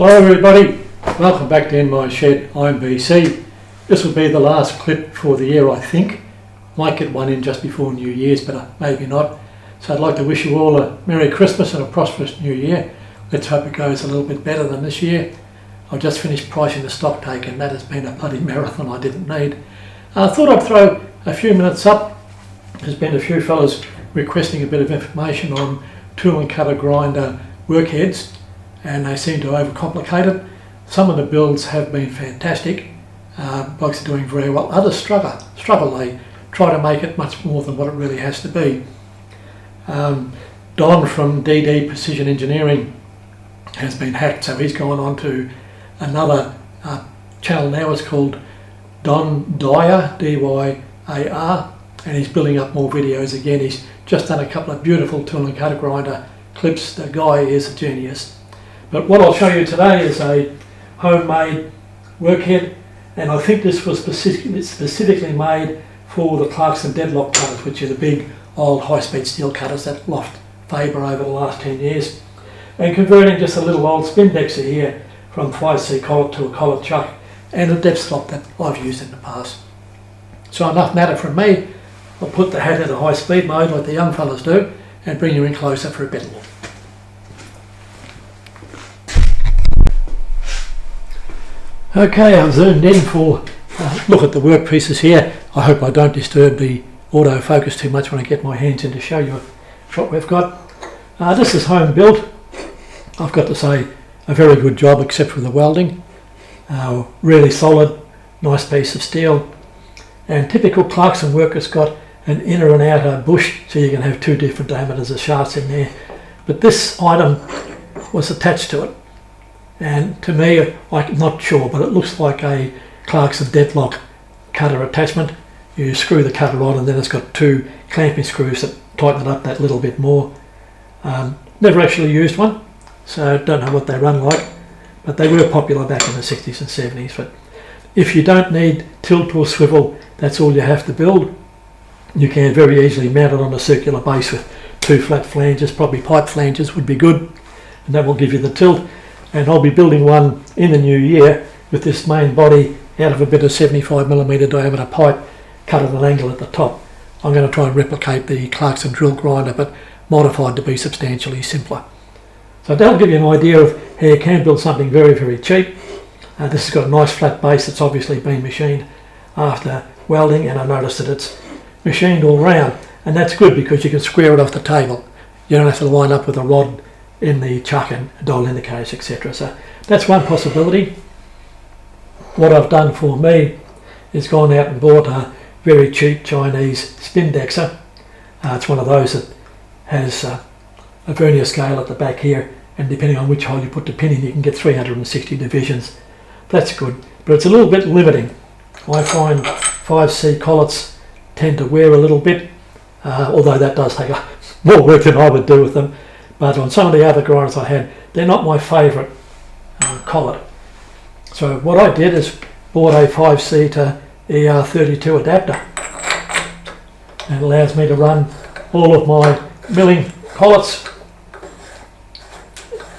Hello everybody, welcome back to In My Shed. I'm BC. This will be the last clip for the year, I think. Might get one in just before New Year's, but maybe not. So I'd like to wish you all a Merry Christmas and a prosperous New Year. Let's hope it goes a little bit better than this year. I've just finished pricing the stock take and that has been a bloody marathon I didn't need. I thought I'd throw a few minutes up. There's been a few fellas requesting a bit of information on tool and cutter grinder workheads, and they seem to overcomplicate it. Some of the builds have been fantastic. Blokes are doing very well. Others struggle. They try to make it much more than what it really has to be. Don from DD Precision Engineering has been hacked, so he's gone on to another channel now. It's called Don Dyer, D-Y-A-R, and he's building up more videos again. He's just done a couple of beautiful tool and cutter grinder clips. The guy is a genius. But what I'll show you today is a homemade workhead, and I think this was specifically made for the Clarkson deadlock cutters, which are the big old high-speed steel cutters that loft Faber over the last 10 years. And converting just a little old spindexer here from 5C collet to a collet chuck, and a depth stop that I've used in the past. So enough matter from me. I'll put the hat into high speed mode like the young fellas do and bring you in closer for a better look. Okay, I've zoomed in for a look at the workpieces here. I hope I don't disturb the autofocus too much when I get my hands in to show you what we've got. This is home built. I've got to say a very good job except for the welding. Really solid, nice piece of steel. And typical Clarkson work has got an inner and outer bush, so you can have two different diameters of shafts in there. But this item was attached to it. And to me, I'm not sure, but it looks like a Clarkson deadlock cutter attachment. You screw the cutter on and then it's got two clamping screws that tighten it up that little bit more. Never actually used one, so don't know what they run like, but they were popular back in the 60s and 70s. But if you don't need tilt or swivel, that's all you have to build. You can very easily mount it on a circular base with two flat flanges, probably pipe flanges would be good, and that will give you the tilt. And I'll be building one in the new year with this main body out of a bit of 75mm diameter pipe cut at an angle at the top. I'm going to try and replicate the Clarkson drill grinder, but modified to be substantially simpler. So that'll give you an idea of how you can build something very, very cheap. This has got a nice flat base that's obviously been machined after welding, and I noticed that it's machined all round, and that's good because you can square it off the table. You don't have to line up with a rod in the chuck and dial indicators, etc. So that's one possibility. What I've done for me is gone out and bought a very cheap Chinese spindexer. It's one of those that has a vernier scale at the back here, and depending on which hole you put the pin in, you can get 360 divisions. That's good, but it's a little bit limiting. I find 5C collets tend to wear a little bit, although that does take more work than I would do with them. But on some of the other grinders I had, they're not my favourite collet. So what I did is bought a 5C to ER32 adapter. And it allows me to run all of my milling collets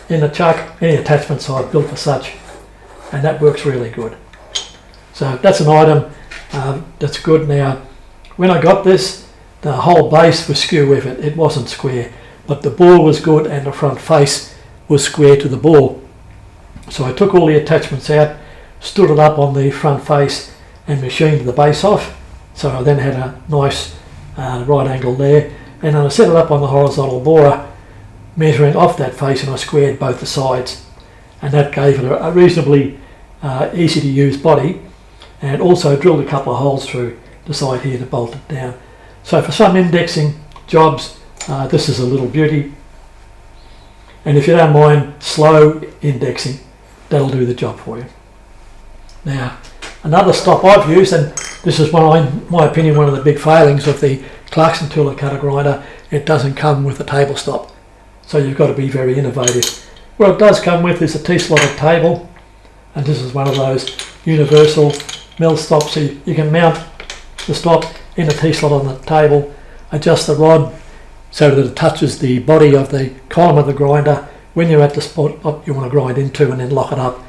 in the chuck, any attachments I've built for such, and that works really good. So that's an item that's good. Now, when I got this, the whole base was skew with it. It wasn't square, but the bore was good and the front face was square to the bore. So I took all the attachments out, stood it up on the front face and machined the base off. So I then had a nice right angle there, and then I set it up on the horizontal borer, measuring off that face, and I squared both the sides, and that gave it a reasonably easy to use body, and also drilled a couple of holes through the side here to bolt it down. So for some indexing jobs, this is a little beauty, and if you don't mind slow indexing, that'll do the job for you. Now, another stop I've used, and this is in my opinion one of the big failings of the Clarkson tool and cutter grinder, it doesn't come with a table stop, so you've got to be very innovative. What it does come with is a T-slotted table, and this is one of those universal mill stops, so you can mount the stop in a T-slot on the table, adjust the rod so that it touches the body of the column of the grinder, when you're at the spot you want to grind into and then lock it up.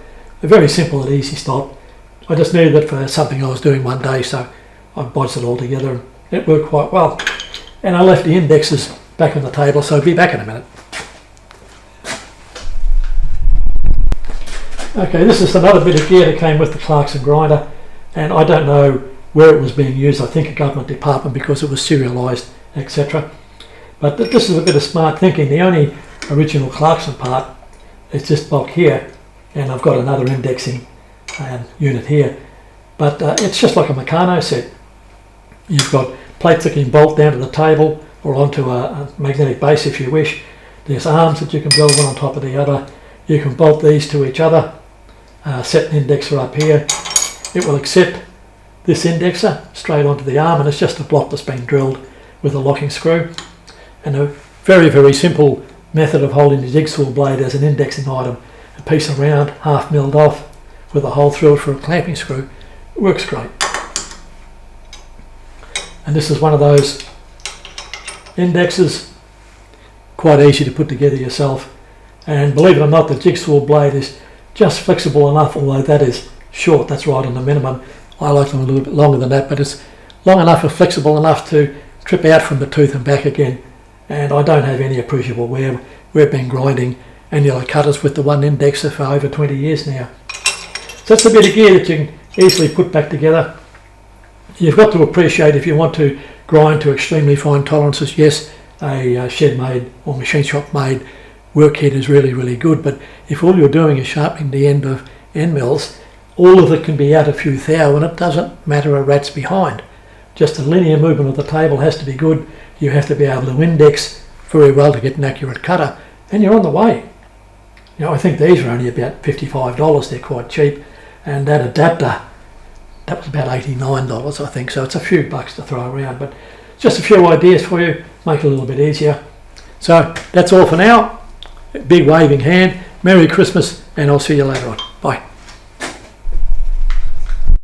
A very simple and easy stop. I just needed it for something I was doing one day, so I bodged it all together and it worked quite well. And I left the indexes back on the table, so I'll be back in a minute. Okay, this is another bit of gear that came with the Clarkson grinder, and I don't know where it was being used. I think a government department because it was serialised, etc. But this is a bit of smart thinking. The only original Clarkson part is this block here, and I've got another indexing unit here. But it's just like a Meccano set. You've got plates that can bolt down to the table or onto a magnetic base if you wish. There's arms that you can build one on top of the other. You can bolt these to each other. Set an indexer up here. It will accept this indexer straight onto the arm, and it's just a block that's been drilled with a locking screw. And a very, very simple method of holding the jigsaw blade as an indexing item. A piece of round, half milled off, with a hole through it for a clamping screw. It works great. And this is one of those indexes, quite easy to put together yourself. And believe it or not, the jigsaw blade is just flexible enough, although that is short, that's right on the minimum. I like them a little bit longer than that, but it's long enough and flexible enough to trip out from the tooth and back again. And I don't have any appreciable wear. We've been grinding annular cutters with the one indexer for over 20 years now. So that's a bit of gear that you can easily put back together. You've got to appreciate, if you want to grind to extremely fine tolerances, yes, a shed made or machine shop made workhead is really, really good, but if all you're doing is sharpening the end of end mills, all of it can be out a few thou, and it doesn't matter a rat's behind. Just the linear movement of the table has to be good. You have to be able to index very well to get an accurate cutter, and you're on the way. You know, I think these are only about $55. They're quite cheap, and that adapter, that was about $89, I think, so it's a few bucks to throw around, but just a few ideas for you, make it a little bit easier. So that's all for now. Big waving hand, Merry Christmas, and I'll see you later on. Bye.